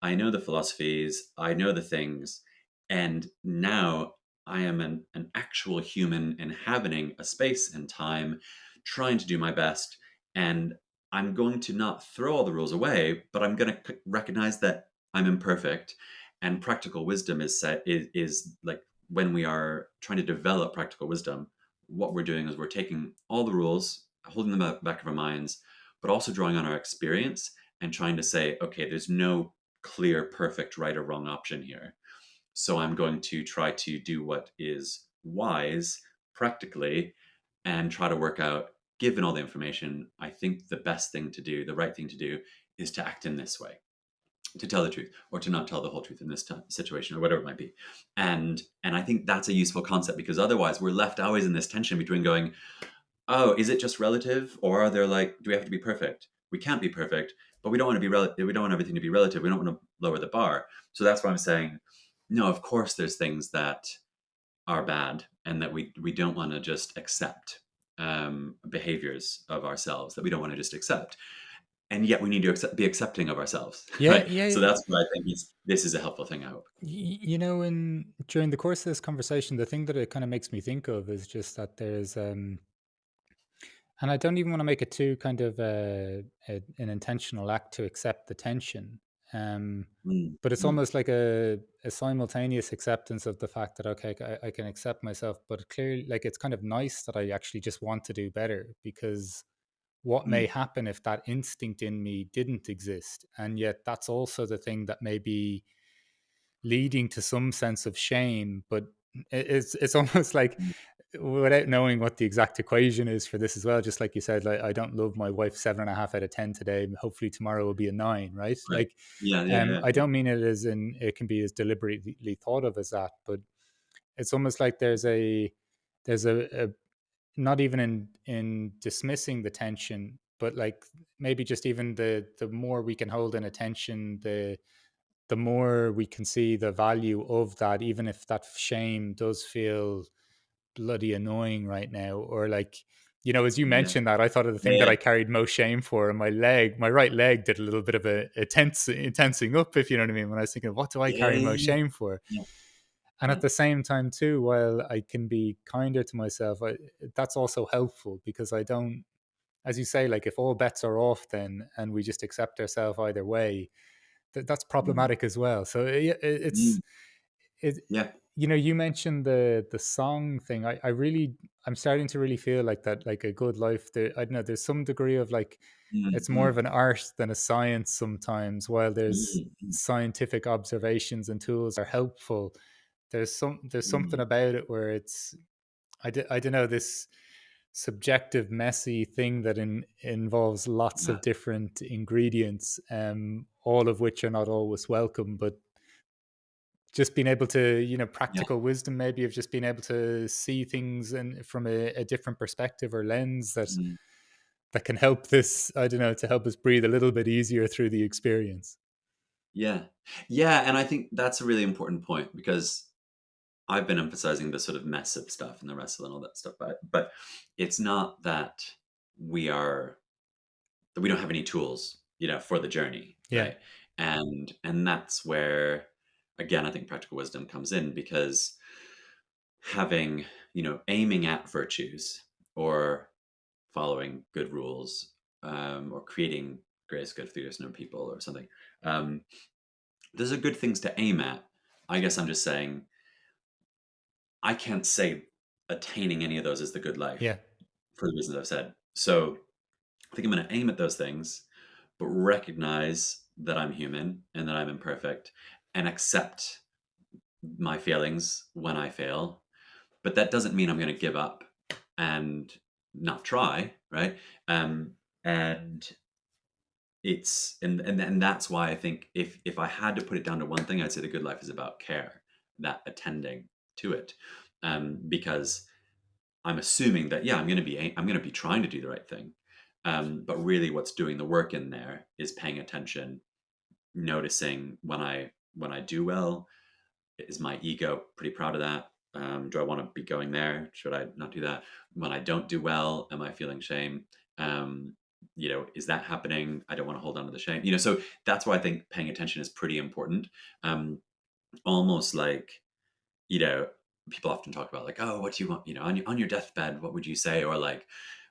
I know the philosophies, I know the things, and now I am an actual human inhabiting a space and time, trying to do my best. And I'm going to not throw all the rules away, but I'm going to recognize that I'm imperfect. And practical wisdom is like when we are trying to develop practical wisdom, what we're doing is we're taking all the rules, holding them at the back of our minds, but also drawing on our experience and trying to say, okay, there's no clear, perfect, right or wrong option here. So I'm going to try to do what is wise practically and try to work out, given all the information, I think the best thing to do, the right thing to do, is to act in this way, to tell the truth, or to not tell the whole truth in this situation, or whatever it might be. And I think that's a useful concept, because otherwise we're left always in this tension between going, oh, is it just relative, or are there, like, do we have to be perfect? We can't be perfect, but we don't want to be relative. We don't want everything to be relative. We don't want to lower the bar. So that's why I'm saying, no, of course there's things that are bad, and that we don't want to just accept, behaviors of ourselves that we don't want to just accept, and yet we need to be accepting of ourselves, Yeah, right? So yeah. that's what I think this is a helpful thing, I hope. You know, in during the course of this conversation, the thing that it kind of makes me think of is just that there's and I don't even want to make it too kind of an intentional act to accept the tension. Um, Mm, but it's mm, almost like a simultaneous acceptance of the fact that, okay, I can accept myself, but clearly, like, it's kind of nice that I actually just want to do better, because what may mm, happen if that instinct in me didn't exist? And yet, that's also the thing that may be leading to some sense of shame. But it's almost like, mm. without knowing what the exact equation is for this as well, just like you said, like, I don't love my wife 7.5 out of 10 today. Hopefully tomorrow will be a 9, right? Right. Like, Yeah, yeah, yeah, I yeah. don't mean it as in it can be as deliberately thought of as that, but it's almost like there's a not even in dismissing the tension, but like maybe just even the more we can hold in attention, the more we can see the value of that, even if that shame does feel bloody annoying right now. Or like, as you Yeah, mentioned that, I thought of the thing that yeah, I carried most shame for, and my right leg did a little bit of a tensing up, if you know what I mean, when I was thinking, what do I yeah, carry yeah, most yeah, shame for? yeah, And at yeah. the same time too, while I can be kinder to myself, that's also helpful, because I don't, as you say, like, if all bets are off then, and we just accept ourselves either way, that's Mm, problematic as well. So mm, it yeah. you mentioned the song thing. I'm starting to really feel like that, like a good life there, I don't know, there's some degree of like, Mm, it's more of mm, an art than a science sometimes. While there's mm, mm, scientific observations and tools are helpful, there's something mm. about it where it's, I don't know, this subjective messy thing that involves lots Yeah, of different ingredients, all of which are not always welcome. But just being able to, yeah. practical wisdom maybe of just being able to see things and from a different perspective or lens, Mm. that can help this, I don't know, to help us breathe a little bit easier through the experience. Yeah. Yeah, and I think that's a really important point, because I've been emphasizing the sort of mess of stuff and the wrestle and all that stuff, but it's not that we don't have any tools, for the journey, Yeah. right? And that's where, again, I think practical wisdom comes in, because having, aiming at virtues, or following good rules, or creating greatest good for yourself and people or something. Um, those are good things to aim at. I guess I'm just saying, I can't say attaining any of those is the good life, Yeah. for the reasons I've said. So I think I'm going to aim at those things, but recognize that I'm human and that I'm imperfect, and accept my failings when I fail. But that doesn't mean I'm going to give up and not try, right? And and that's why I think, if I had to put it down to one thing, I'd say the good life is about care, that attending to it, because I'm assuming that, yeah, I'm going to be trying to do the right thing, but really what's doing the work in there is paying attention, noticing when I do well. Is my ego pretty proud of that? Do I want to be going there? Should I not do that? When I don't do well, am I feeling shame? Is that happening? I don't want to hold on to the shame. So that's why I think paying attention is pretty important. Um, Almost like, you know, people often talk about like, oh, what do you want, on your deathbed, what would you say? Or like,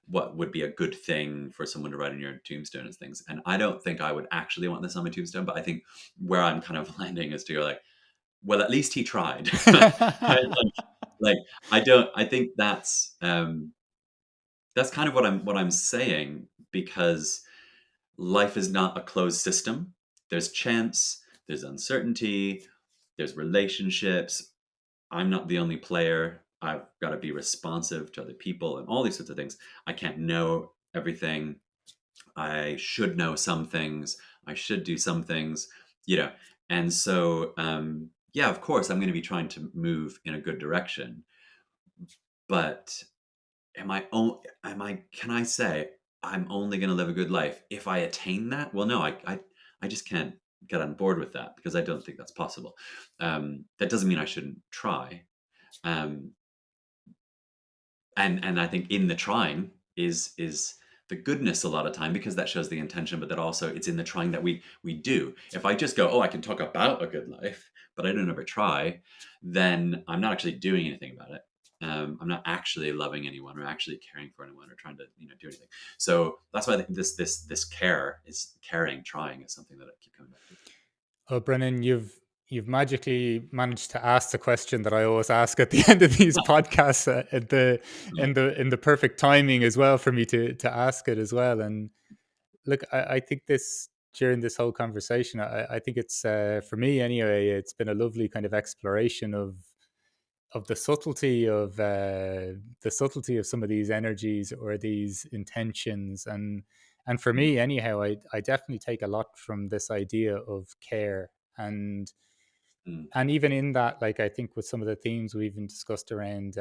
what would be a good thing for someone to write on your tombstone and things. And I don't think I would actually want this on my tombstone, but I think where I'm kind of landing is to go like, well, at least he tried. Right? Like, I think that's kind of what I'm saying, because life is not a closed system. There's chance, there's uncertainty, there's relationships. I'm not the only player. I've got to be responsive to other people and all these sorts of things. I can't know everything. I should know some things. I should do some things, you know. And so, yeah, of course, I'm going to be trying to move in a good direction. But can I say I'm only going to live a good life if I attain that? Well, no, I just can't get on board with that, because I don't think that's possible. That doesn't mean I shouldn't try. Um, and I think in the trying is the goodness a lot of time, because that shows the intention, but that also it's in the trying that we do. If I just go, oh, I can talk about a good life, but I don't ever try, then I'm not actually doing anything about it. I'm not actually loving anyone or actually caring for anyone or trying to do anything. So that's why I think this caring, trying is something that I keep coming back to. Well, Brennan, you've magically managed to ask the question that I always ask at the end of these podcasts, at the in the perfect timing as well for me to ask it as well. And look, I think this during this whole conversation, I think it's for me anyway, it's been a lovely kind of exploration of the subtlety of some of these energies or these intentions. And for Mm, me anyhow, I definitely take a lot from this idea of care. and mm, and even in that, like, I think with some of the themes we even discussed around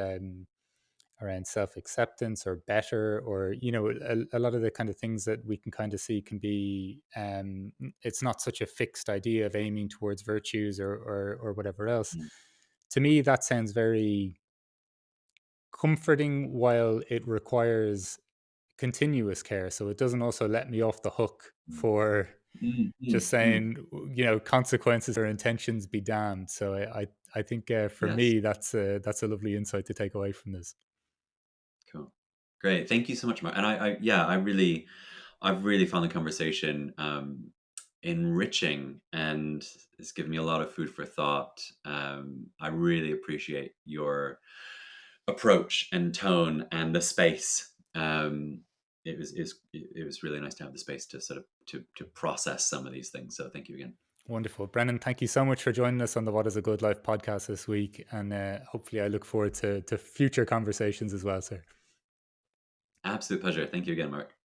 self-acceptance or better, or a lot of the kind of things that we can kind of see can be, it's not such a fixed idea of aiming towards virtues or whatever else. mm, To me that sounds very comforting, while it requires continuous care. So it doesn't also let me off the hook mm, for mm, just mm, mm. saying, consequences or intentions be damned. So I think for Yes. me that's a lovely insight to take away from this. Cool. Great. Thank you so much, Mark. And yeah, I've really found the conversation enriching, and it's given me a lot of food for thought. I really appreciate your approach and tone and the space. It was really nice to have the space to sort of to process some of these things. So thank you again. Wonderful. Brennan, thank you so much for joining us on the What is a Good Life podcast this week. And hopefully I look forward to future conversations as well, sir. Absolute pleasure. Thank you again, Mark.